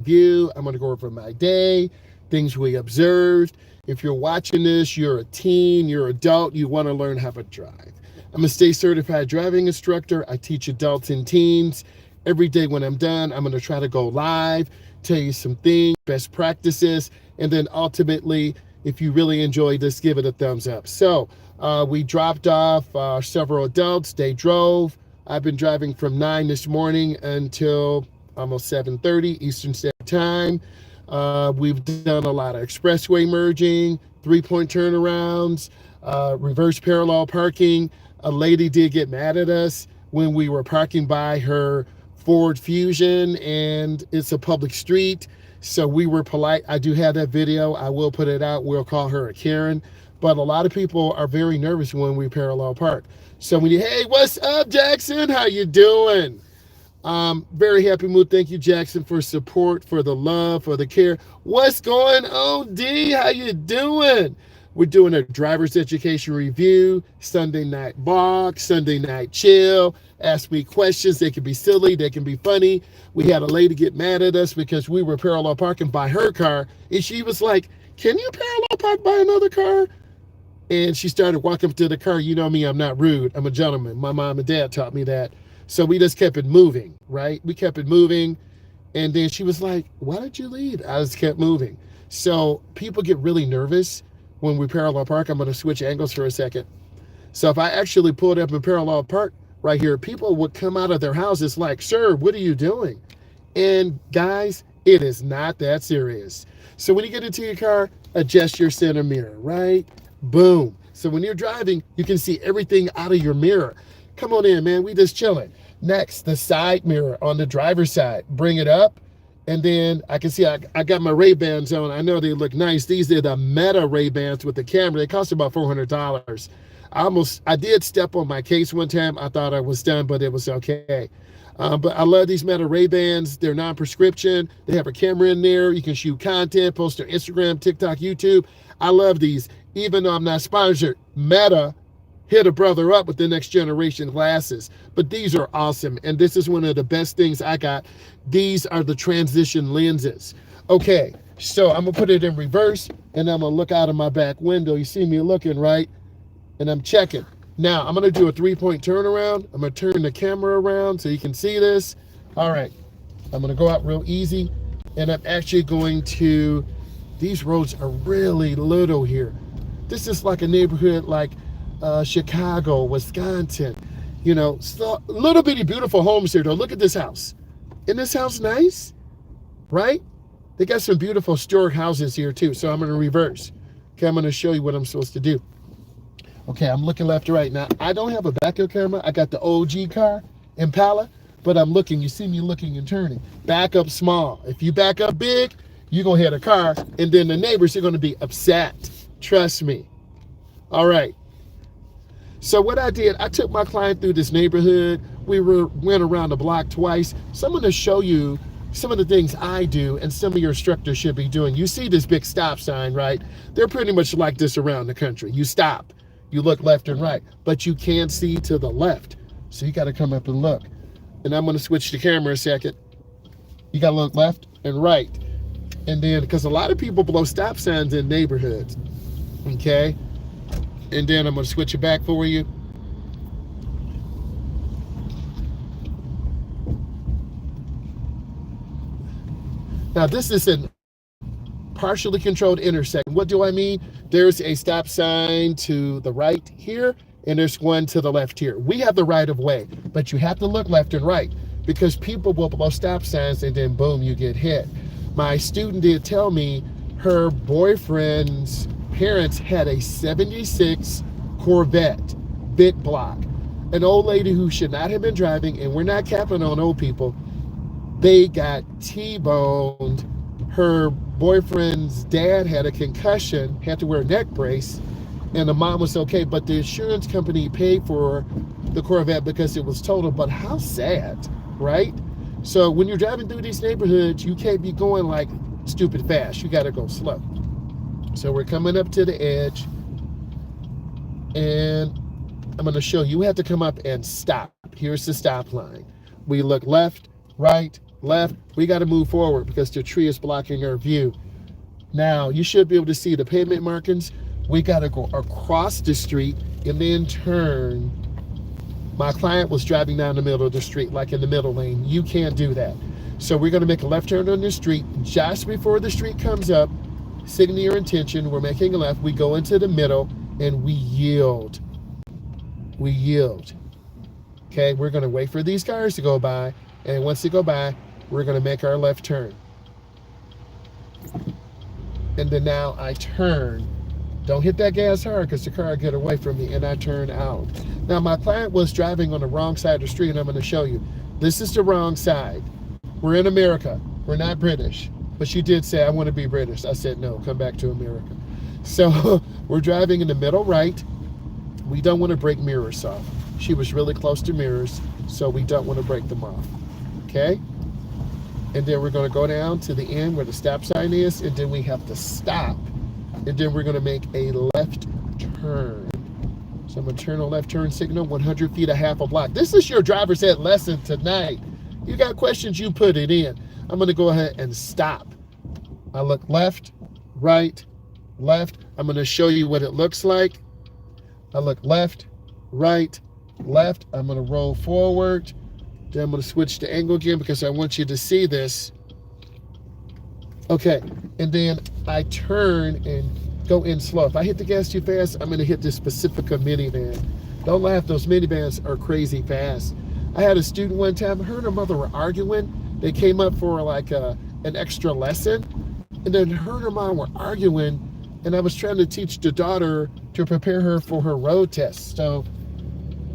review. I'm going to go over my day, things we observed. If you're watching this, you're a teen, you're an adult, you want to learn how to drive. I'm a state certified driving instructor. I teach adults and teens. Every day when I'm done, I'm going to try to go live, tell you some things, best practices, and then ultimately, if you really enjoyed this, give it a thumbs up. So we dropped off several adults. They drove. I've been driving from 9 this morning until almost 7:30 Eastern Standard Time. We've done a lot of expressway merging, three-point turnarounds, reverse parallel parking. A lady did get mad at us when we were parking by her Ford Fusion, and it's a public street. So we were polite. I do have that video. I will put it out. We'll call her a Karen. But a lot of people are very nervous when we parallel park. So when you, hey, what's up, Jackson? How you doing? Very happy mood. Thank you, Jackson, for support, for the love, for the care. What's going on, D? How you doing? We're doing a driver's education review, Sunday night walk, Sunday night chill. Ask me questions. They can be silly. They can be funny. We had a lady get mad at us because we were parallel parking by her car. And she was like, can you parallel park by another car? And she started walking up to the car. You know me, I'm not rude. I'm a gentleman. My mom and dad taught me that. So we just kept it moving, right? We kept it moving. And then she was like, why did you leave? I just kept moving. So people get really nervous when we parallel park. I'm going to switch angles for a second. So if I actually pulled up in parallel park right here, people would come out of their houses like, sir, what are you doing? And guys, it is not that serious. So when you get into your car, adjust your center mirror, right? Boom. So when you're driving, you can see everything out of your mirror. Come on in, man. We just chilling. Next, the side mirror on the driver's side. Bring it up. And then I can see I got my Ray-Bans on. I know they look nice. These are the Meta Ray-Bans with the camera. They cost about $400. I did step on my case one time. I thought I was done, but it was okay. But I love these Meta Ray-Bans. They're non-prescription. They have a camera in there. You can shoot content, post on Instagram, TikTok, YouTube. I love these. Even though I'm not sponsored, Meta hit a brother up with the next generation glasses. But these are awesome. And this is one of the best things I got. These are the transition lenses. Okay, so I'm going to put it in reverse, and I'm going to look out of my back window. You see me looking, right? And I'm checking. Now, I'm going to do a three-point turnaround. I'm going to turn the camera around so you can see this. All right. I'm going to go out real easy, and I'm actually going to, these roads are really little here. This is like a neighborhood like Chicago, Wisconsin. You know, so little bitty beautiful homes here, though. Look at this house. Isn't this house nice? Right? They got some beautiful historic houses here, too. So I'm going to reverse. Okay, I'm going to show you what I'm supposed to do. Okay, I'm looking left to right. Now, I don't have a backup camera. I got the OG car, Impala, but I'm looking. You see me looking and turning. Back up small. If you back up big, you're going to hit a car, and then the neighbors are going to be upset. Trust me. All right. So what I did, I took my client through this neighborhood. We went around the block twice. So I'm going to show you some of the things I do and some of your instructors should be doing. You see this big stop sign, right? They're pretty much like this around the country. You stop. You look left and right, but you can't see to the left. So you got to come up and look. And I'm going to switch the camera a second. You got to look left and right. And then, because a lot of people blow stop signs in neighborhoods. Okay. And then I'm going to switch it back for you. Now, this is a partially controlled intersection. What do I mean? There's a stop sign to the right here, and there's one to the left here. We have the right of way, but you have to look left and right because people will blow stop signs and then boom, you get hit. My student did tell me her boyfriend's parents had a 76 Corvette, big block. An old lady who should not have been driving, and we're not capping on old people, they got T-boned. Her boyfriend's dad had a concussion, had to wear a neck brace, and the mom was okay, but the insurance company paid for the Corvette because it was totaled. But how sad, right? So when you're driving through these neighborhoods, you can't be going like stupid fast. You got to go slow. So we're coming up to the edge, and I'm going to show you. You have to come up and stop. Here's the stop line. We look left, right, left, we got to move forward because the tree is blocking our view. Now, you should be able to see the pavement markings. We got to go across the street and then turn. My client was driving down the middle of the street, like in the middle lane. You can't do that. So we're going to make a left turn on the street. Just before the street comes up, signal your intention. We're making a left. We go into the middle and we yield. We yield. Okay, we're going to wait for these cars to go by. And once they go by, we're going to make our left turn. And then now I turn. Don't hit that gas hard because the car will get away from me, and I turn out. Now, my client was driving on the wrong side of the street, and I'm going to show you. This is the wrong side. We're in America. We're not British. But she did say, I want to be British. I said, no, come back to America. So we're driving in the middle right. We don't want to break mirrors off. She was really close to mirrors, so we don't want to break them off. Okay? And then we're going to go down to the end where the stop sign is, and then we have to stop. And then we're going to make a left turn. So I'm going to turn on left turn signal, 100 feet, a half a block. This is your driver's ed lesson tonight. You got questions, you put it in. I'm going to go ahead and stop. I look left, right, left. I'm going to show you what it looks like. I look left, right, left. I'm going to roll forward. Then I'm going to switch the angle again because I want you to see this. Okay, and then I turn and go in slow. If I hit the gas too fast, I'm going to hit this Pacifica minivan. Don't laugh, those minivans are crazy fast. I had a student one time, her and her mother were arguing. They came up for like an extra lesson, and then her and her mom were arguing, and I was trying to teach the daughter to prepare her for her road test. So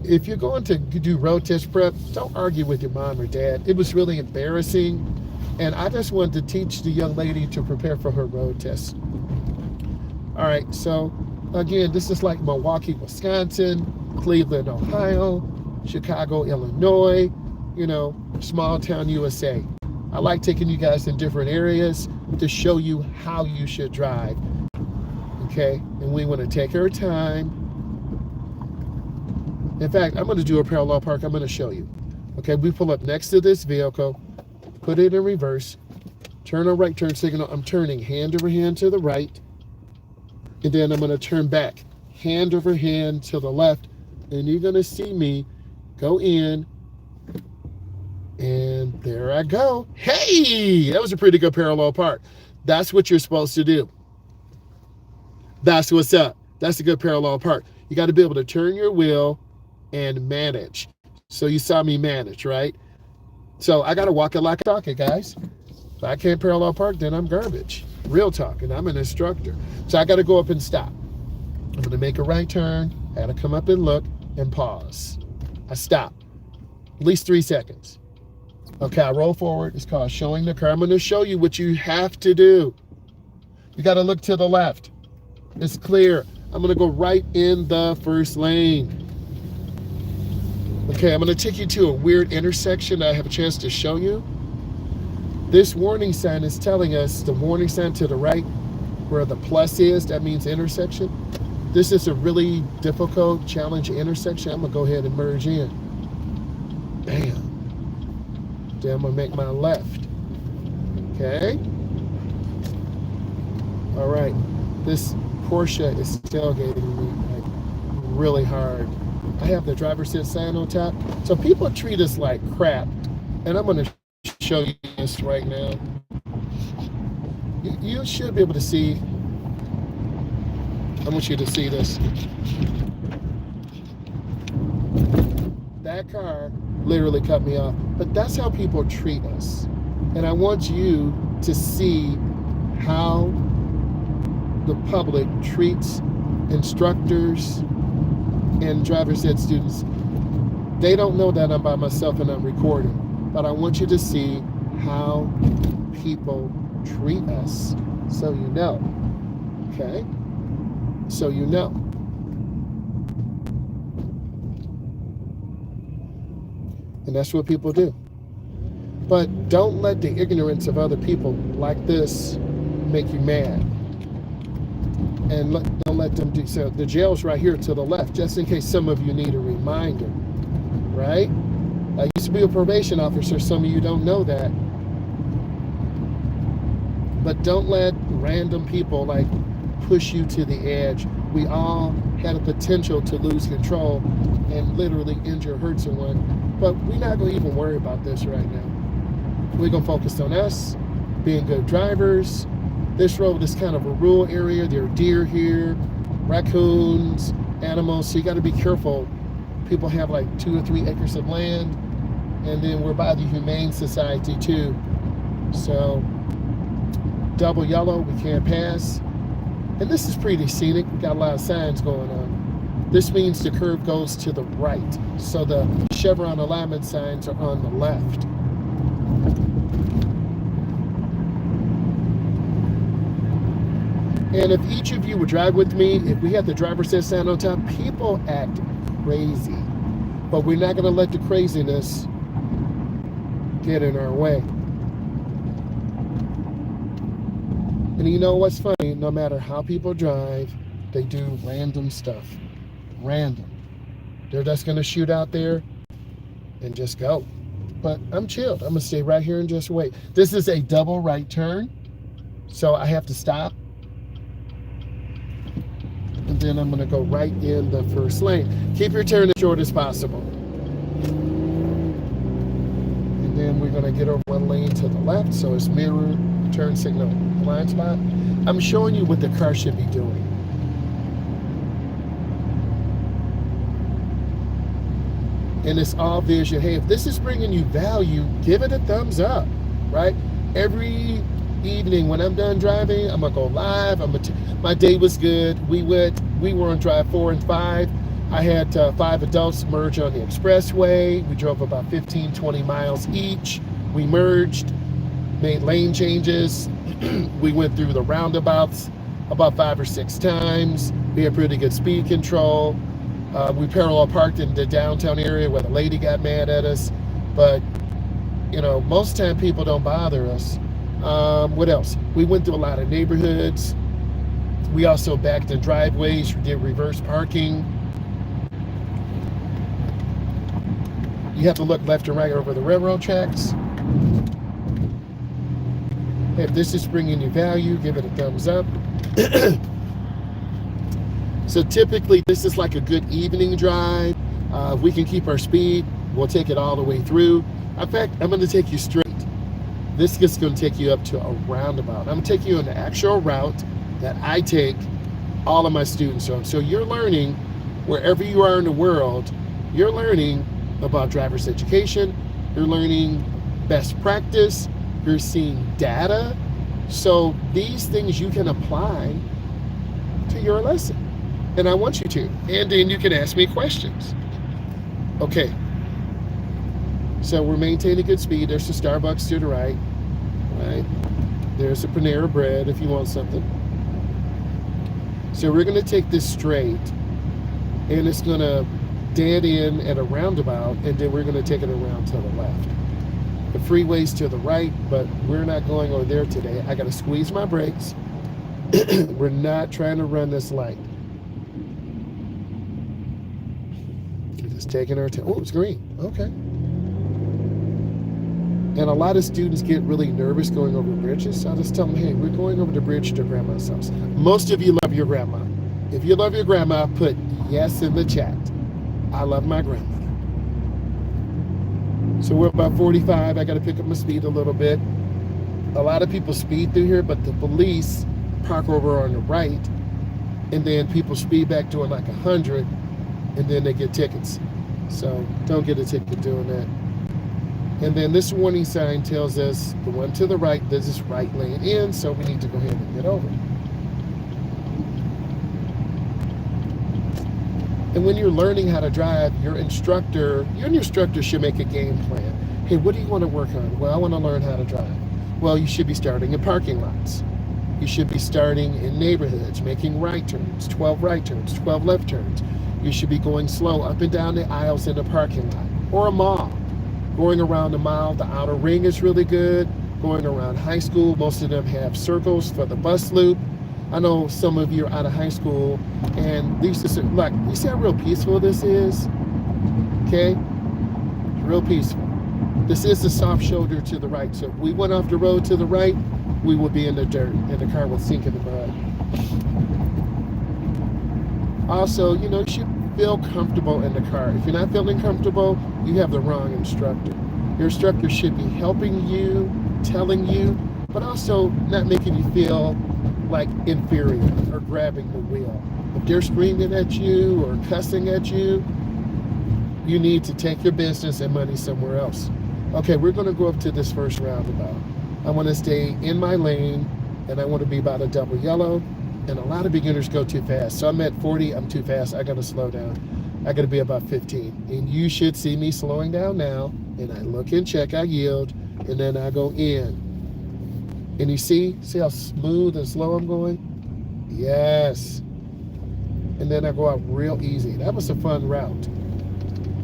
if you're going to do road test prep, don't argue with your mom or dad. It was really embarrassing, and I just wanted to teach the young lady to prepare for her road test. All right, so again, this is like Milwaukee, Wisconsin, Cleveland, Ohio, Chicago, Illinois, you know, small town USA. I like taking you guys in different areas to show you how you should drive. Okay, and we want to take our time. In fact, I'm going to do a parallel park. I'm going to show you. Okay, we pull up next to this vehicle, put it in reverse, turn on right turn signal. I'm turning hand over hand to the right, and then I'm going to turn back, hand over hand to the left, and you're going to see me go in, and there I go. Hey, that was a pretty good parallel park. That's what you're supposed to do. That's what's up. That's a good parallel park. You got to be able to turn your wheel and manage. So you saw me manage, right? So I got to walk it like I talk it, guys. If I can't parallel park, then I'm garbage. Real talk, and I'm an instructor. So I got to go up and stop. I'm going to make a right turn. I got to come up and look and pause. I stop. At least 3 seconds. Okay, I roll forward. It's called showing the car. I'm going to show you what you have to do. You got to look to the left. It's clear. I'm going to go right in the first lane. Okay, I'm going to take you to a weird intersection that I have a chance to show you. This warning sign is telling us, the warning sign to the right, where the plus is, that means intersection. This is a really difficult, challenging intersection. I'm going to go ahead and merge in. Bam. Then I'm going to make my left. Okay. All right. This Porsche is tailgating me like really hard. I have the driver's ed sign on top. So people treat us like crap. And I'm going to show you this right now. You should be able to see. I want you to see this. That car literally cut me off. But that's how people treat us. And I want you to see how the public treats instructors and driver's ed students. They don't know that I'm by myself and I'm recording, but I want you to see how people treat us so you know. Okay? So you know. And that's what people do. But don't let the ignorance of other people like this make you mad. And don't let them do so. The jail's right here to the left, just in case some of you need a reminder, right? I used to be a probation officer. Some of you don't know that. But don't let random people like push you to the edge. We all had a potential to lose control and literally injure or hurt someone. But we're not going to even worry about this right now. We're going to focus on us, being good drivers. This road is kind of a rural area. There are deer here, raccoons, animals, so you got to be careful. People have like 2 or 3 acres of land, and then we're by the Humane Society too. So double yellow, we can't pass. And this is pretty scenic. We got a lot of signs going on. This means the curve goes to the right. So the chevron alignment signs are on the left. And if each of you would drive with me, if we had the driver's ed sign on top, people act crazy. But we're not going to let the craziness get in our way. And you know what's funny? No matter how people drive, they do random stuff. Random. They're just going to shoot out there and just go. But I'm chilled. I'm going to stay right here and just wait. This is a double right turn, so I have to stop. And then I'm going to go right in the first lane. Keep your turn as short as possible. And then we're going to get over one lane to the left, so it's mirror, turn signal, blind spot. I'm showing you what the car should be doing. And it's all vision. Hey, if this is bringing you value, give it a thumbs up, right? Every evening when I'm done driving, I'm gonna go live. My day was good. We were on drive 4 and 5. I had 5 adults merge on the expressway. We drove about 15, 20 miles each. We merged, made lane changes. We went through the roundabouts about 5 or 6 times. We had pretty good speed control. We parallel parked in the downtown area where the lady got mad at us. But, you know, most of the time people don't bother us. What else? We went through a lot of neighborhoods. We also backed in driveways, did reverse parking. You have to look left and right over the railroad tracks. If this is bringing you value, give it a thumbs up. So typically this is like a good evening drive. If we can keep our speed, we'll take it all the way through. In fact, I'm going to take you straight. This is going to take you up to a roundabout. I'm going to take you on the actual route that I take all of my students on. So you're learning, wherever you are in the world, you're learning about driver's education. You're learning best practice. You're seeing data. So these things you can apply to your lesson. And I want you to. And then you can ask me questions. Okay. So we're maintaining good speed. There's the Starbucks to the right. Right. There's a Panera Bread if you want something. So we're going to take this straight. And it's going to dead end at a roundabout. And then we're going to take it around to the left. The freeway's to the right, but we're not going over there today. I got to squeeze my brakes. We're not trying to run this light. Just taking our time. Oh, it's green. Okay. And a lot of students get really nervous going over bridges. So I just tell them, hey, we're going over the bridge to grandma's house. Most of you love your grandma. If you love your grandma, put yes in the chat. I love my grandmother. So we're about 45. I got to pick up my speed a little bit. A lot of people speed through here, but the police park over on the right, and then people speed back doing like 100, and then they get tickets. So don't get a ticket doing that. And then this warning sign tells us the one to the right, there's this right lane in, so we need to go ahead and get over. And when you're learning how to drive, your instructor should make a game plan. Hey, what do you want to work on? Well, I want to learn how to drive. Well, you should be starting in parking lots. You should be starting in neighborhoods, making right turns, 12 right turns, 12 left turns. You should be going slow up and down the aisles in a parking lot or a mall. Going around the mall, the outer ring is really good. Going around high school, most of them have circles for the bus loop. I know some of you are out of high school, and these just look, you see how real peaceful this is? Okay? Real peaceful. This is the soft shoulder to the right. So if we went off the road to the right, we would be in the dirt and the car would sink in the mud. Also, you should feel comfortable in the car. If you're not feeling comfortable, you have the wrong instructor. Your instructor should be helping you, telling you, but also not making you feel like inferior or grabbing the wheel. If they're screaming at you or cussing at you, you need to take your business and money somewhere else. Okay, we're going to go up to this first roundabout. I want to stay in my lane, and I want to be about a double yellow. And a lot of beginners go too fast. So I'm at 40, I'm too fast. I got to slow down. I got to be about 15. And you should see me slowing down now. And I look and check, I yield, and then I go in. And you see how smooth and slow I'm going? Yes. And then I go out real easy. That was a fun route.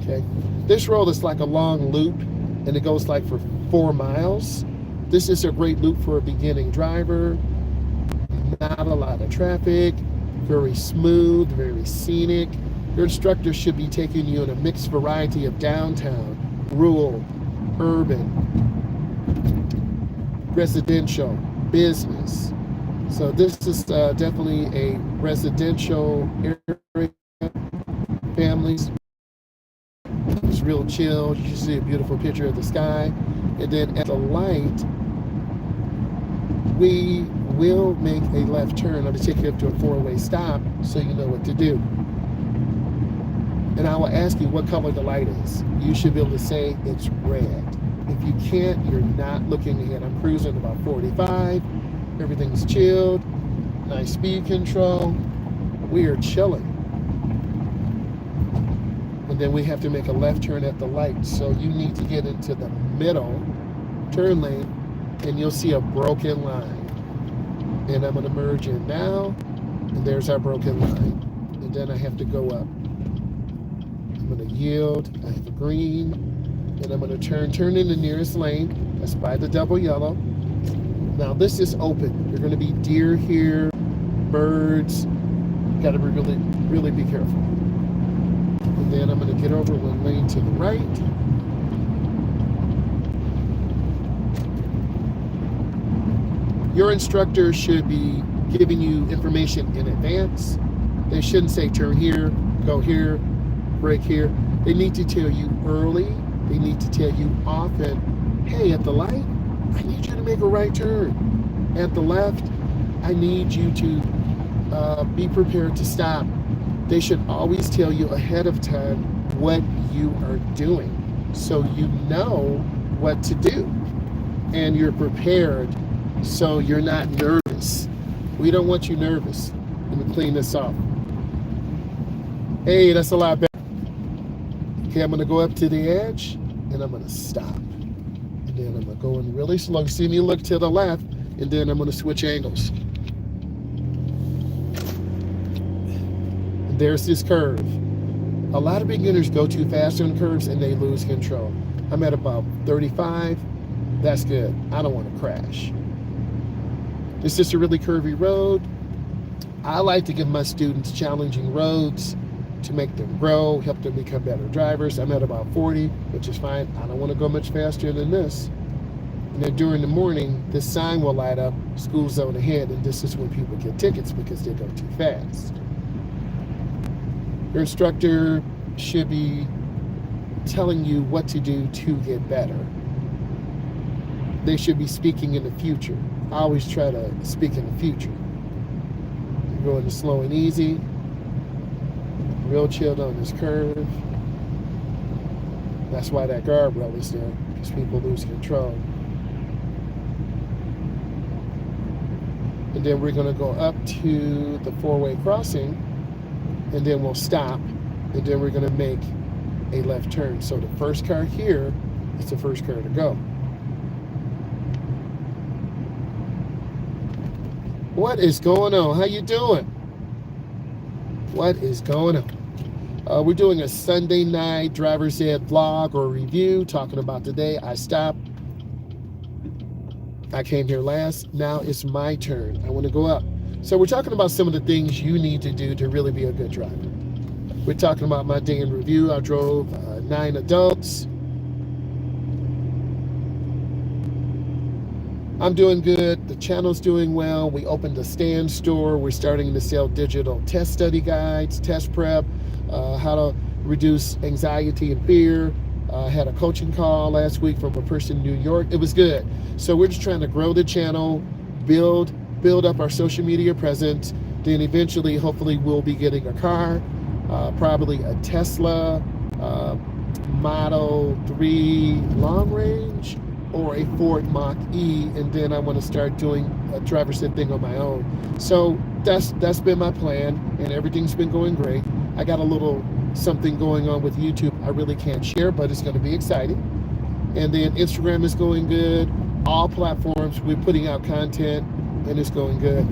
Okay. This road is like a long loop, and it goes like for 4 miles. This is a great loop for a beginning driver. Not a lot of traffic, very smooth, very scenic. Your instructor should be taking you in a mixed variety of downtown, rural, urban, residential, business. So this is definitely a residential area. Families, it's real chill. You see a beautiful picture of the sky. And then at the light, we will make a left turn. I'm going to take you up to a 4-way stop so you know what to do. And I will ask you what color the light is. You should be able to say it's red. If you can't, you're not looking ahead. I'm cruising about 45. Everything's chilled. Nice speed control. We are chilling. And then we have to make a left turn at the light. So you need to get into the middle turn lane, and you'll see a broken line. And I'm going to merge in now, and there's our broken line. And then I have to go up. I'm going to yield. I have a green, and I'm going to turn in the nearest lane. That's by the double yellow. Now this is open. You're going to be deer here, birds. You got to be really, really be careful. And then I'm going to get over one lane to the right. Your instructor should be giving you information in advance. They shouldn't say turn here, go here, brake here. They need to tell you early. They need to tell you often, hey, at the light, I need you to make a right turn. At the left, I need you to be prepared to stop. They should always tell you ahead of time what you are doing so you know what to do and you're prepared. So you're not nervous. We don't want you nervous. Let me clean this off. Hey, that's a lot better. Okay, I'm going to go up to the edge, and I'm going to stop. And then I'm going to go in really slow. See me look to the left, and then I'm going to switch angles. And there's this curve. A lot of beginners go too fast on curves, and they lose control. I'm at about 35. That's good. I don't want to crash. It's just a really curvy road. I like to give my students challenging roads to make them grow, help them become better drivers. I'm at about 40, which is fine. I don't want to go much faster than this. And then during the morning, this sign will light up, school zone ahead, and this is when people get tickets because they go too fast. Your instructor should be telling you what to do to get better. They should be speaking in the future. I always try to speak in the future. You're going to slow and easy. Real chilled on this curve. That's why that guardrail is there, because people lose control. And then we're going to go up to the 4-way crossing, and then we'll stop, and then we're going to make a left turn. So the first car here is the first car to go. What is going on? How you doing? What is going on? We're doing a Sunday night driver's ed vlog or review, talking about today. I stopped. I came here last. Now it's my turn. I want to go up. So we're talking about some of the things you need to do to really be a good driver. We're talking about my day in review. I drove 9 adults. I'm doing good. The channel's doing well. We opened a stand store. We're starting to sell digital test study guides, test prep, how to reduce anxiety and fear. I had a coaching call last week from a person in New York. It was good. So we're just trying to grow the channel, build up our social media presence. Then eventually, hopefully, we'll be getting a car, probably a Tesla Model 3 long range or a Ford Mach-E, and then I want to start doing a driver's ed thing on my own. So that's been my plan, and everything's been going great. I got a little something going on with YouTube I really can't share, but it's going to be exciting. And then Instagram is going good. All platforms, we're putting out content, and it's going good.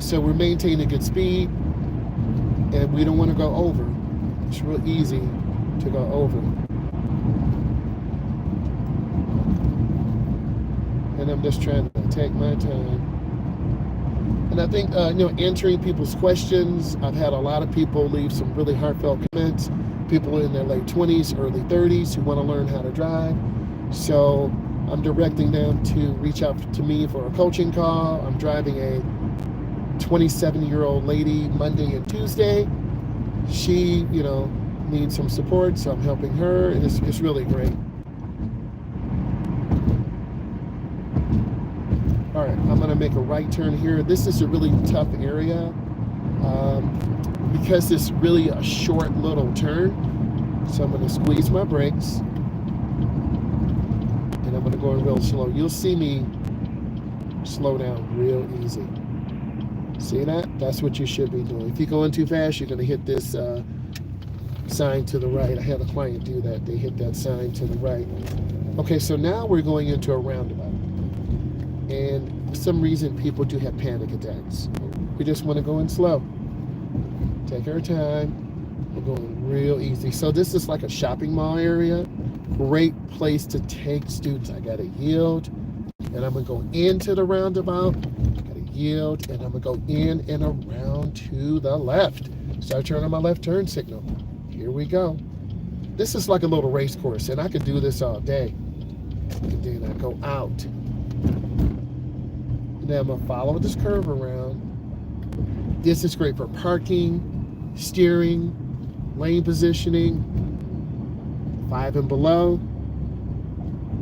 So we're maintaining good speed, and we don't want to go over. It's real easy to go over. And I'm just trying to take my time. And I think, answering people's questions. I've had a lot of people leave some really heartfelt comments. People in their late 20s, early 30s who want to learn how to drive. So I'm directing them to reach out to me for a coaching call. I'm driving a 27-year-old lady Monday and Tuesday. She, needs some support, so I'm helping her, and it's really great. All right, I'm gonna make a right turn here. This is a really tough area because it's really a short little turn. So I'm gonna squeeze my brakes, and I'm gonna go in real slow. You'll see me slow down real easy. See that? That's what you should be doing. If you're going too fast, you're gonna hit this sign to the right. I had a client do that. They hit that sign to the right. Okay, so now we're going into a roundabout. And for some reason, people do have panic attacks. We just want to go in slow. Take our time. We're going real easy. So this is like a shopping mall area. Great place to take students. I got to yield, and I'm going to go into the roundabout. I got to yield, and I'm going to go in and around to the left. Start turning my left turn signal. Here we go. This is like a little race course, and I could do this all day. And then I go out. Now I'm gonna follow this curve around. This is great for parking, steering, lane positioning, 5 and below,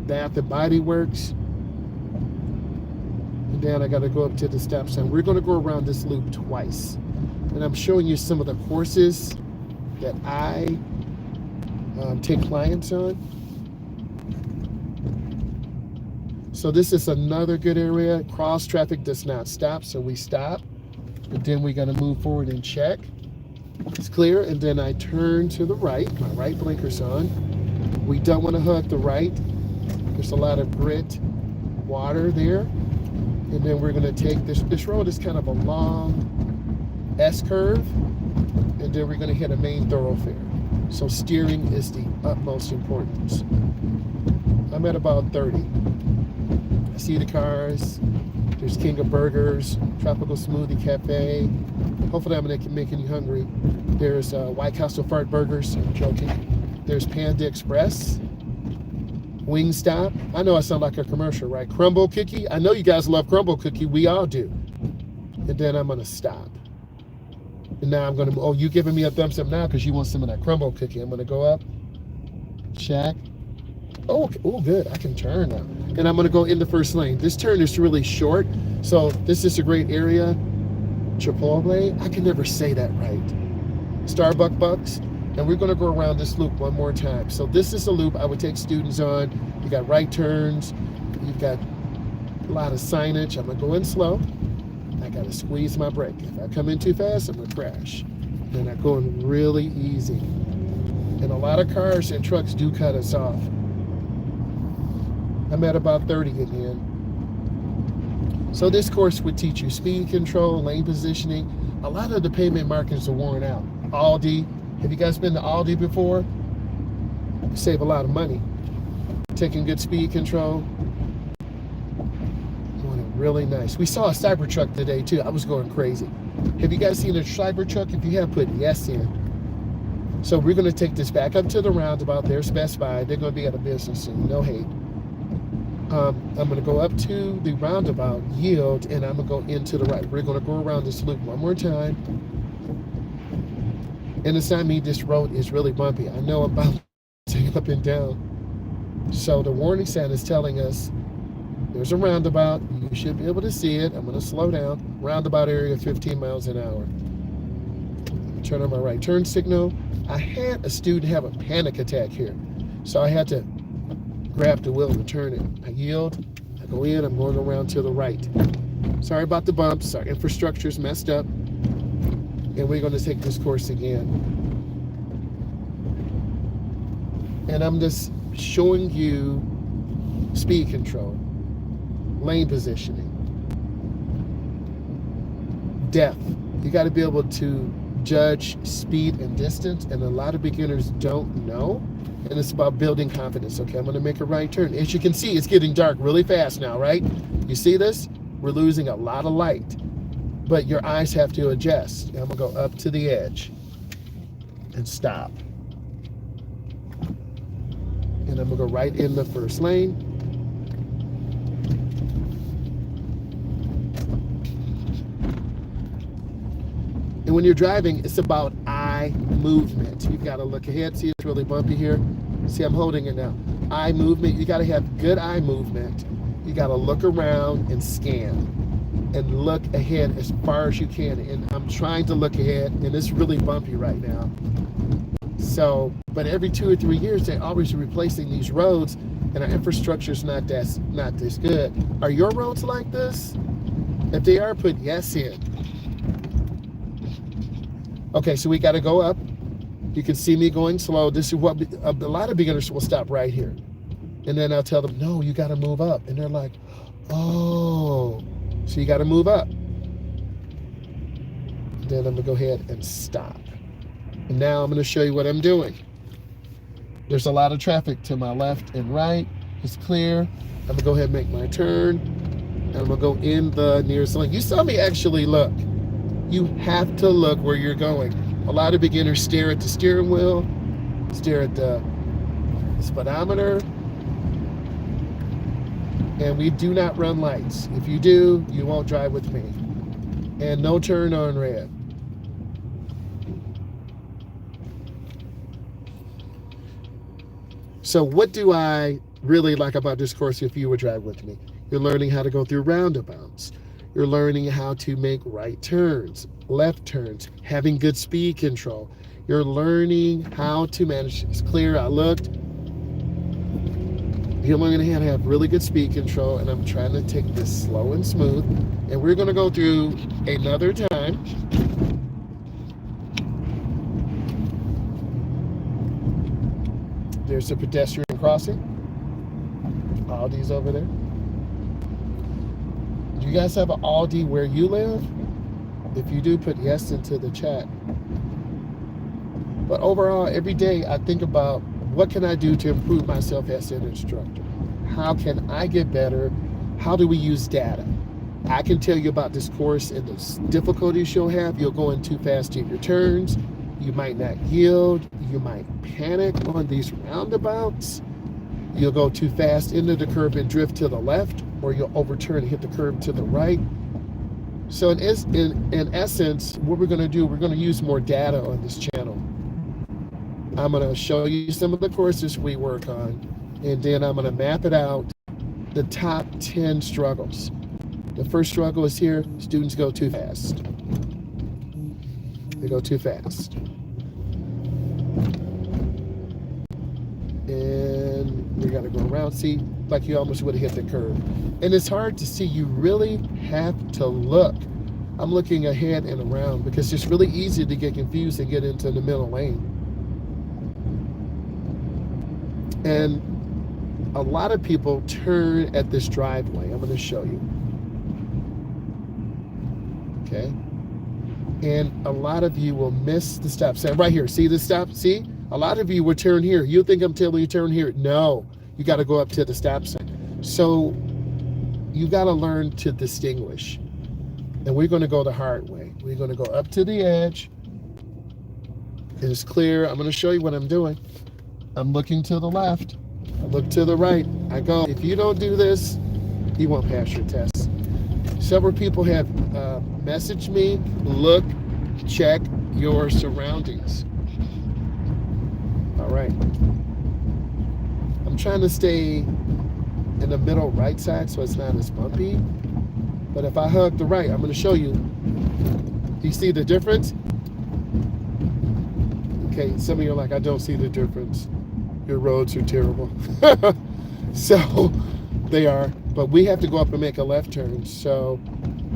Bath and Body Works. And then I gotta go up to the stop sign. We're gonna go around this loop twice. And I'm showing you some of the courses that I take clients on. So this is another good area. Cross traffic does not stop, so we stop. And then we gotta move forward and check. It's clear, and then I turn to the right. My right blinker's on. We don't wanna hug the right. There's a lot of grit, water there. And then we're gonna take this road is kind of a long S-curve, and then we're gonna hit a main thoroughfare. So steering is the utmost importance. I'm at about 30. I see the cars. There's King of Burgers, Tropical Smoothie Cafe. Hopefully I'm making you hungry. There's White Castle Fart Burgers. I'm joking. There's Panda Express. Wingstop. I know I sound like a commercial, right? Crumble Cookie. I know you guys love Crumble Cookie. We all do. And then I'm gonna stop. And now I'm gonna, you giving me a thumbs up now because you want some of that Crumble Cookie. I'm gonna go up, check. Oh, good, I can turn now. And I'm gonna go in the first lane. This turn is really short, so this is a great area. Chipotle, I can never say that right. Starbucks Bucks, and we're gonna go around this loop one more time. So this is a loop I would take students on. You got right turns, you've got a lot of signage. I'm gonna go in slow. I gotta squeeze my brake. If I come in too fast, I'm gonna crash. And I'm going really easy. And a lot of cars and trucks do cut us off. I'm at about 30 again. So this course would teach you speed control, lane positioning. A lot of the pavement markings are worn out. Aldi, have you guys been to Aldi before? You save a lot of money. Taking good speed control. Really nice. We saw a Cybertruck today too. I was going crazy. Have you guys seen a Cybertruck? If you have, put yes in. So we're going to take this back up to the roundabout. There's Best Buy. They're going to be out of business soon. No hate. I'm going to go up to the roundabout, yield, and I'm going to go into the right. We're going to go around this loop one more time. And it's not me, this road is really bumpy. I know I'm bouncing up and down. So the warning sign is telling us there's a roundabout. You should be able to see it. I'm going to slow down. Roundabout area, 15 miles an hour. Turn on my right turn signal. I had a student have a panic attack here. So I had to grab the wheel and turn it. I yield. I go in. I'm going around to the right. Sorry about the bumps. Our infrastructure's messed up. And we're going to take this course again. And I'm just showing you speed control, lane positioning, depth. You got to be able to judge speed and distance, and a lot of beginners don't know. And it's about building confidence. Okay, I'm going to make a right turn. As you can see, it's getting dark really fast now, right? You see this? We're losing a lot of light. But your eyes have to adjust. I'm gonna go up to the edge and stop. And I'm gonna go right in the first lane. And when you're driving, it's about eye movement. You've got to look ahead. See, it's really bumpy here. See, I'm holding it now. Eye movement. You got to have good eye movement. You got to look around and scan and look ahead as far as you can. And I'm trying to look ahead, and it's really bumpy right now. So, but every 2 or 3 years, they're always replacing these roads, and our infrastructure is not this good. Are your roads like this? If they are, put yes in. Okay, so we got to go up. You can see me going slow. This is what a lot of beginners will stop right here. And then I'll tell them, no, you got to move up. And they're like, oh, so you got to move up. Then I'm going to go ahead and stop. And now I'm going to show you what I'm doing. There's a lot of traffic to my left and right. It's clear. I'm going to go ahead and make my turn. And I'm going to go in the nearest lane. You saw me actually look. You have to look where you're going. A lot of beginners stare at the steering wheel, stare at the speedometer, and we do not run lights. If you do, you won't drive with me. And no turn on red. So what do I really like about this course if you would drive with me? You're learning how to go through roundabouts. You're learning how to make right turns, left turns, having good speed control. You're learning how to manage. It's clear, I looked. You're learning how to have really good speed control, and I'm trying to take this slow and smooth. And we're gonna go through another time. There's a pedestrian crossing. Aldi's over there. Do you guys have an Aldi where you live? If you do, put yes into the chat. But overall, every day I think about what can I do to improve myself as an instructor? How can I get better? How do we use data? I can tell you about this course and the difficulties you'll have. You'll go in too fast in your turns. You might not yield. You might panic on these roundabouts. You'll go too fast into the curve and drift to the left, or you'll overturn and hit the curve to the right. So in essence, what we're going to do, we're going to use more data on this channel. I'm going to show you some of the courses we work on, and then I'm going to map it out, the top 10 struggles. The first struggle is here, students go too fast. They go too fast. And we got to go around, see, like you almost would have hit the curve. And it's hard to see. You really have to look. I'm looking ahead and around because it's really easy to get confused and get into the middle lane. And a lot of people turn at this driveway. I'm going to show you. Okay. And a lot of you will miss the stop sign right here. See the stop? See? A lot of you will turn here. You think I'm telling you turn here. No, you got to go up to the stop sign. So you got to learn to distinguish. And we're going to go the hard way. We're going to go up to the edge. It's clear. I'm going to show you what I'm doing. I'm looking to the left. I look to the right. I go, if you don't do this, you won't pass your test. Several people have messaged me, look, check your surroundings. All right. I'm trying to stay in the middle right side so it's not as bumpy. But if I hug the right, I'm going to show you. Do you see the difference? Okay, some of you are like, I don't see the difference. Your roads are terrible. So they are, but we have to go up and make a left turn. So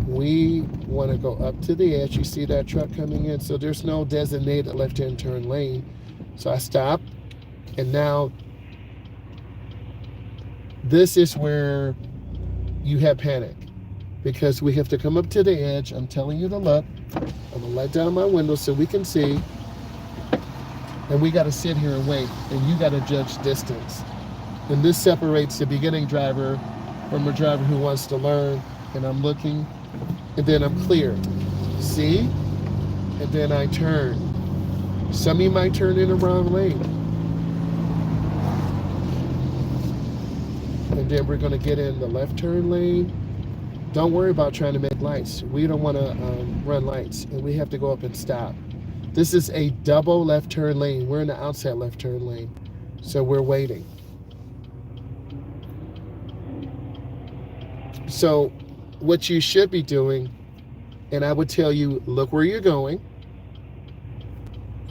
we want to go up to the edge. You see that truck coming in? So there's no designated left-hand turn lane. So I stop, and now this is where you have panic because we have to come up to the edge. I'm telling you to look. I'm gonna let down my window so we can see. And we got to sit here and wait, and you got to judge distance. And this separates the beginning driver from a driver who wants to learn. And I'm looking, and then I'm clear. See? And then I turn. Some of you might turn in the wrong lane. And then we're going to get in the left turn lane. Don't worry about trying to make lights. We don't want to run lights, and we have to go up and stop. This is a double left turn lane. We're in the outside left turn lane. So we're waiting. So what you should be doing, and I would tell you, look where you're going.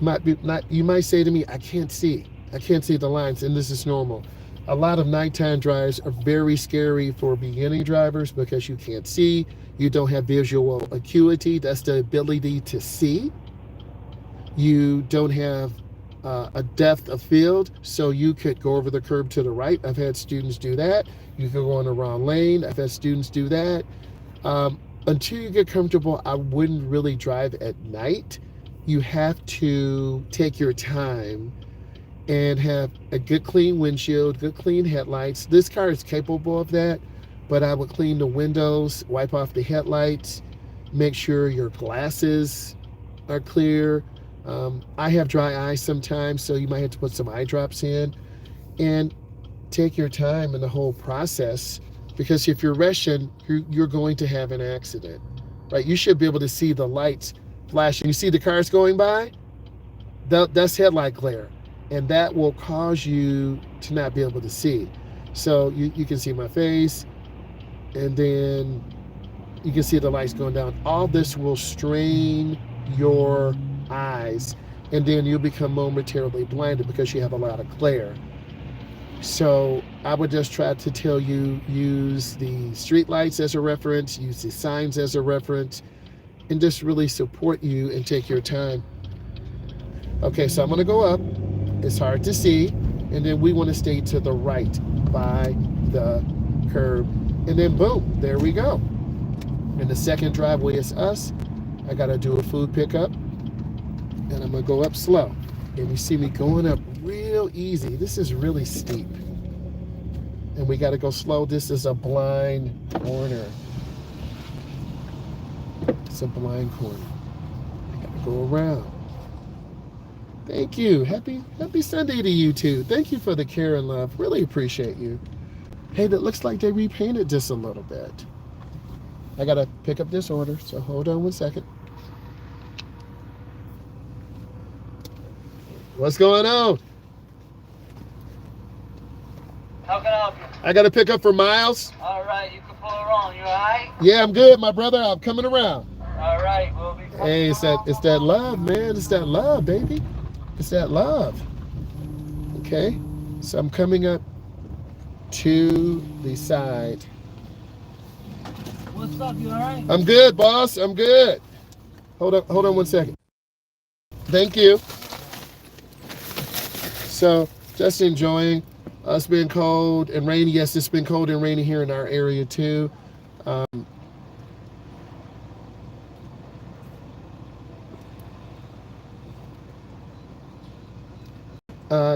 You might say to me, I can't see the lines, and this is normal. A lot of nighttime drives are very scary for beginning drivers because you can't see. You don't have visual acuity. That's the ability to see. You don't have a depth of field, so you could go over the curb to the right. I've had students do that. You could go in the wrong lane. I've had students do that. Until you get comfortable, I wouldn't really drive at night. You have to take your time and have a good clean windshield, good clean headlights. This car is capable of that, but I would clean the windows, wipe off the headlights, make sure your glasses are clear. I have dry eyes sometimes, so you might have to put some eye drops in, and take your time in the whole process, because if you're rushing, you're going to have an accident, right? You should be able to see the lights flashing. You see the cars going by? That's headlight glare, and that will cause you to not be able to see. So you can see my face, and then you can see the lights going down. All this will strain your eyes, and then you'll become momentarily blinded because you have a lot of glare. So I would just try to tell you, use the street lights as a reference, use the signs as a reference, and just really support you and take your time. Okay, so I'm going to go up. It's hard to see, and then we want to stay to the right by the curb, and then boom, there we go. And the second driveway is us. I got to do a food pickup, and I'm going to go up slow. And you see me going up real easy. This is really steep. And we got to go slow. This is a blind corner. It's a blind corner. I got to go around. Thank you. Happy Sunday to you too. Thank you for the care and love. Really appreciate you. Hey, that looks like they repainted this a little bit. I got to pick up this order, so hold on 1 second. What's going on? How can I help you? I got to pick up for Myles. All right, you can pull her on. You all right? Yeah, I'm good, my brother. I'm coming around. All right, we'll be coming. Hey, it's that love, man. It's that love, baby. It's that love. Okay, so I'm coming up to the side. What's up? You all right? I'm good, boss. I'm good. Hold on 1 second. Thank you. So, just enjoying. It's been cold and rainy. Yes, it's been cold and rainy here in our area too.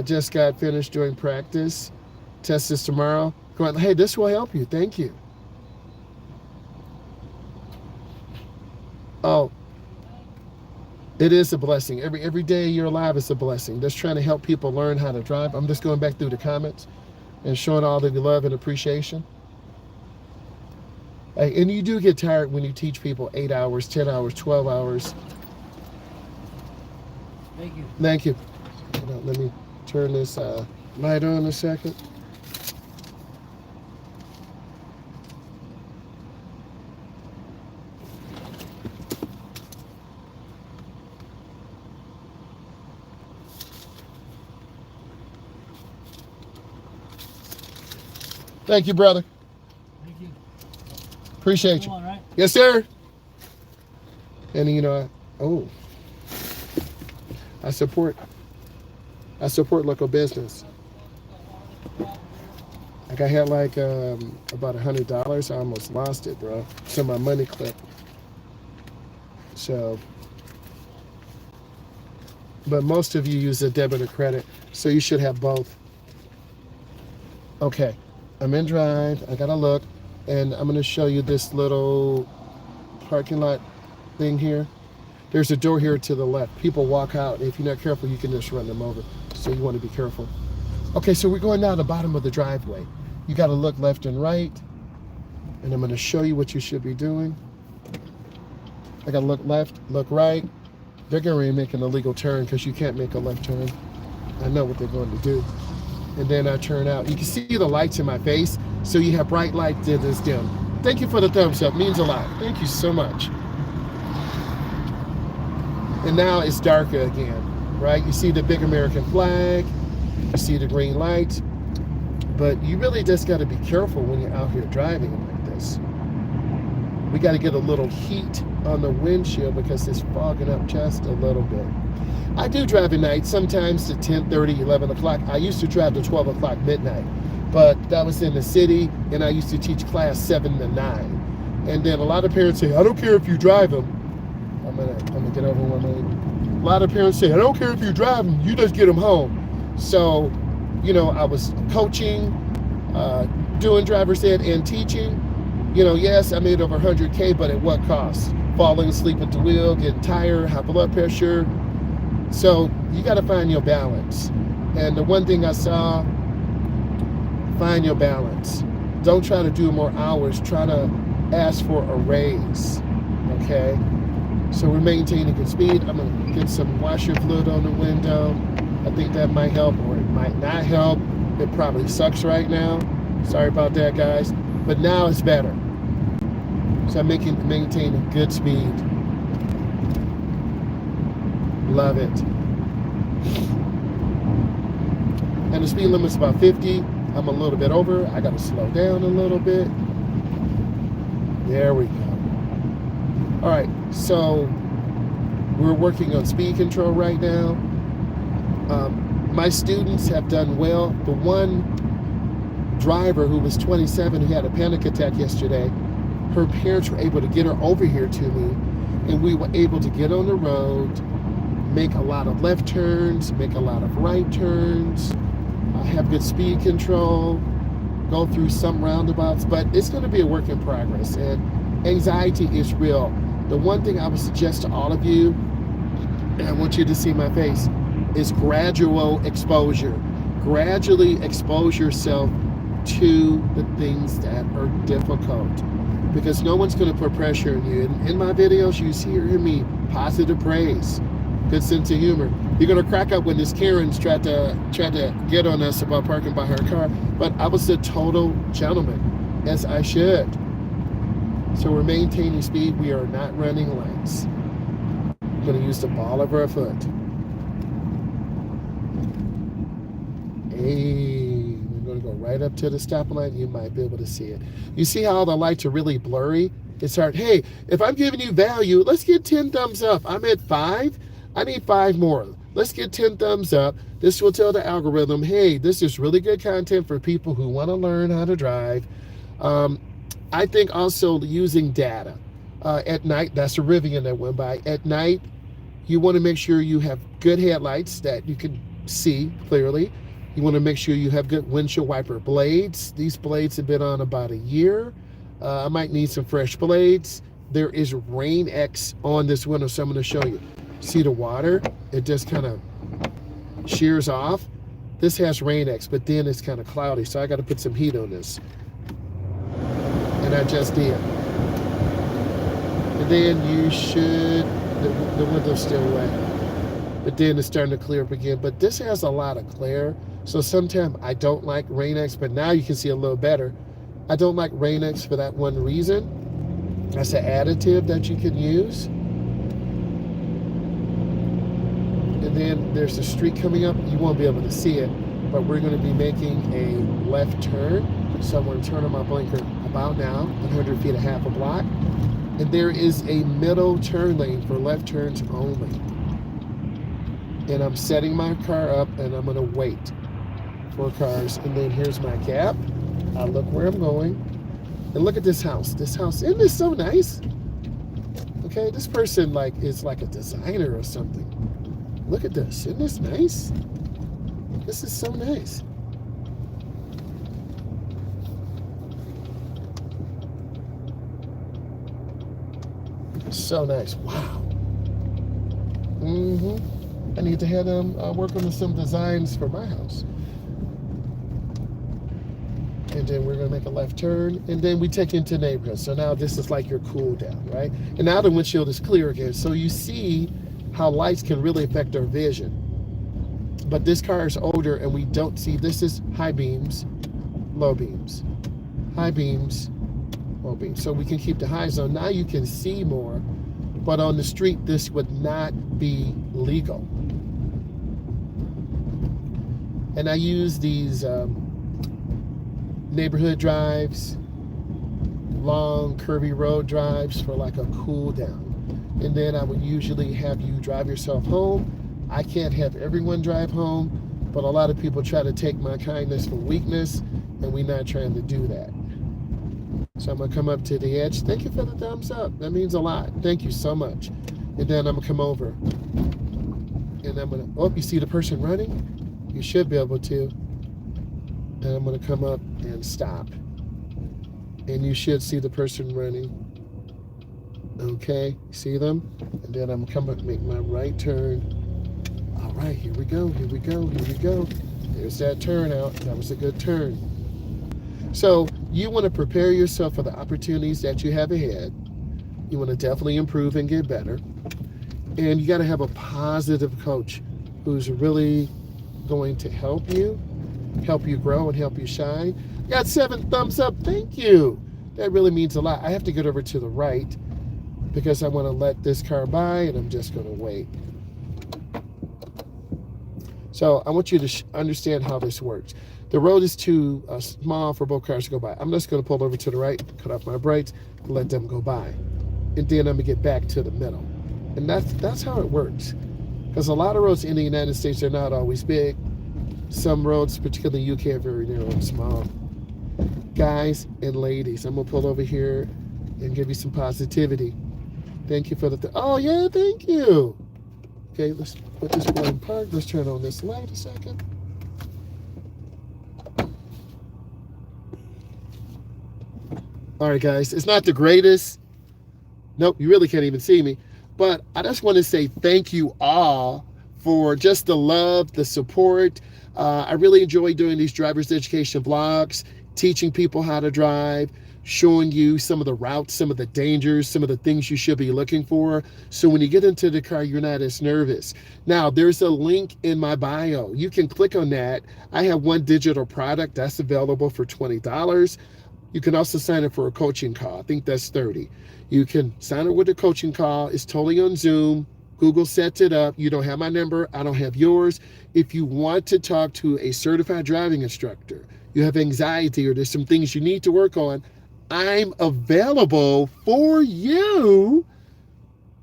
Just got finished doing practice. Test is tomorrow. Going, hey, this will help you. Thank you. Oh, it is a blessing. Every day you're alive is a blessing. Just trying to help people learn how to drive. I'm just going back through the comments. and showing all of your love and appreciation. And you do get tired when you teach people 8 hours, 10 hours, 12 hours. Thank you. Thank you. Hold on, let me turn this light on a second. Thank you, brother. Thank you. Appreciate you. Come on, right? Yes, sir. And you know, I support local business. Like I had like about $100. I almost lost it, bro. So my money clipped. So, but most of you use a debit or credit, so you should have both. Okay, I'm in drive. I gotta look, and I'm gonna show you this little parking lot thing here. There's a door here to the left. People walk out. If you're not careful, you can just run them over. So you want to be careful. Okay, so we're going down the bottom of the driveway. You got to look left and right. And I'm going to show you what you should be doing. I got to look left, look right. They're going to make an illegal turn because you can't make a left turn. I know what they're going to do. And then I turn out. You can see the lights in my face. So you have bright light that is dim. Thank you for the thumbs up. Means a lot. Thank you so much. And now it's darker again, right? You see the big American flag, you see the green light, but you really just got to be careful when you're out here driving like this. We got to get a little heat on the windshield because it's fogging up just a little bit. I do drive at night, sometimes to 10:30, 11 o'clock. I used to drive to 12 o'clock midnight, but that was in the city, and I used to teach class 7 to 9. And then a lot of parents say, I don't care if you drive them. I'm gonna get over one minute. A lot of parents say, I don't care if you drive them, you just get them home. So, you know, I was coaching, doing driver's ed and teaching. You know, yes, I made over 100K, but at what cost? Falling asleep at the wheel, getting tired, high blood pressure. So you gotta find your balance. And the one thing I saw, find your balance. Don't try to do more hours, try to ask for a raise, okay? So we're maintaining good speed. I'm gonna get some washer fluid on the window. I think that might help, or it might not help. It probably sucks right now. Sorry about that, guys. But now it's better. So I'm maintaining good speed. Love it. And the speed limit's about 50. I'm a little bit over. I gotta slow down a little bit. There we go. All right, so we're working on speed control right now. My students have done well. The one driver who was 27 who had a panic attack yesterday, her parents were able to get her over here to me, and we were able to get on the road, make a lot of left turns, make a lot of right turns, have good speed control, go through some roundabouts, but it's going to be a work in progress, and anxiety is real. The one thing I would suggest to all of you, and I want you to see my face, is gradual exposure. Gradually expose yourself to the things that are difficult, because no one's going to put pressure on you. In my videos, you hear me positive praise, good sense of humor. You're going to crack up when this Karen's tried to get on us about parking by her car, but I was a total gentleman, as I should. So we're maintaining speed. We are not running lights. I'm going to use the ball of our foot. Hey, we're going to go right up to the stoplight. You might be able to see it. You see how the lights are really blurry? It's hard. Hey, if I'm giving you value, let's get 10 thumbs up. I'm at 5. I need 5 more. Let's get 10 thumbs up. This will tell the algorithm, hey, this is really good content for people who want to learn how to drive. I think also using data at night, that's a Rivian that went by. At night, you want to make sure you have good headlights that you can see clearly. You want to make sure you have good windshield wiper blades. These blades have been on about a year. I might need some fresh blades. There is Rain X on this window, so I'm going to show you. See the water? It just kind of shears off. This has Rain-X, but then it's kind of cloudy, so I got to put some heat on this. And I just did. And then you should, the window's still wet. But then it's starting to clear up again. But this has a lot of glare. So sometimes I don't like Rain-X, but now you can see a little better. I don't like Rain-X for that one reason. That's an additive that you can use. And then there's a street coming up. You won't be able to see it, but we're going to be making a left turn. So I'm going to turn on my blinker about now, 100 feet, a half a block. And there is a middle turn lane for left turns only. And I'm setting my car up, and I'm going to wait for cars. And then here's my gap. I look where I'm going. And look at this house. This house, isn't this so nice? Okay, this person is like a designer or something. Look at this. Isn't this nice? This is so nice. So nice. Wow. I need to have them work on some designs for my house. And then we're going to make a left turn. And then we take into neighborhood. So now this is like your cool down, right? And now the windshield is clear again. So you see how lights can really affect our vision. But this car is older and we don't see. This is high beams, low beams, high beams, low beams. So we can keep the highs on. Now you can see more. But on the street, this would not be legal. And I use these neighborhood drives, long curvy road drives for like a cool down. And then I would usually have you drive yourself home. I can't have everyone drive home, but a lot of people try to take my kindness for weakness, and we're not trying to do that. So I'm going to come up to the edge. Thank you for the thumbs up. That means a lot. Thank you so much. And then I'm going to come over. And I'm going to, oh, you see the person running? You should be able to. And I'm going to come up and stop. And you should see the person running. Okay, see them? And then I'm going to come up and make my right turn. All right, here we go, here we go, here we go. There's that turnout. That was a good turn. So you want to prepare yourself for the opportunities that you have ahead. You want to definitely improve and get better. And you got to have a positive coach who's really going to help you grow and help you shine. Got 7 thumbs up. Thank you. That really means a lot. I have to get over to the right because I want to let this car by, and I'm just going to wait. So I want you to understand how this works. The road is too small for both cars to go by. I'm just going to pull over to the right, cut off my brakes, and let them go by. And then I'm going to get back to the middle. And that's how it works. Because a lot of roads in the United States are not always big. Some roads, particularly in the UK, are very narrow and small. Guys and ladies, I'm going to pull over here and give you some positivity. Thank you for the... oh, yeah, thank you. Okay, let's put this one in park. Let's turn on this light a second. All right, guys, it's not the greatest. Nope, you really can't even see me. But I just want to say thank you all for just the love, the support. I really enjoy doing these driver's education vlogs, teaching people how to drive, showing you some of the routes, some of the dangers, some of the things you should be looking for. So when you get into the car, you're not as nervous. Now, there's a link in my bio. You can click on that. I have one digital product that's available for $20. You can also sign up for a coaching call. I think that's $30. You can sign up with a coaching call. It's totally on Zoom. Google sets it up. You don't have my number. I don't have yours. If you want to talk to a certified driving instructor, you have anxiety or there's some things you need to work on, I'm available for you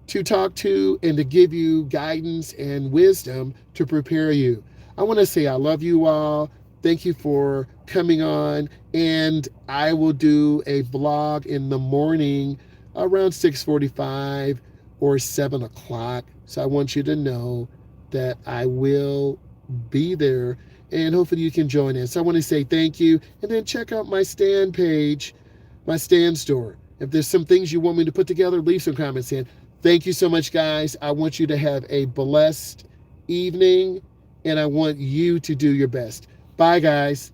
to talk to and to give you guidance and wisdom to prepare you. I want to say I love you all. Thank you for coming on. And I will do a vlog in the morning around 6:45 or 7 o'clock. So I want you to know that I will be there and hopefully you can join in. So I want to say thank you. And then check out my stand page, my stand store. If there's some things you want me to put together, leave some comments in. Thank you so much, guys. I want you to have a blessed evening and I want you to do your best. Bye, guys.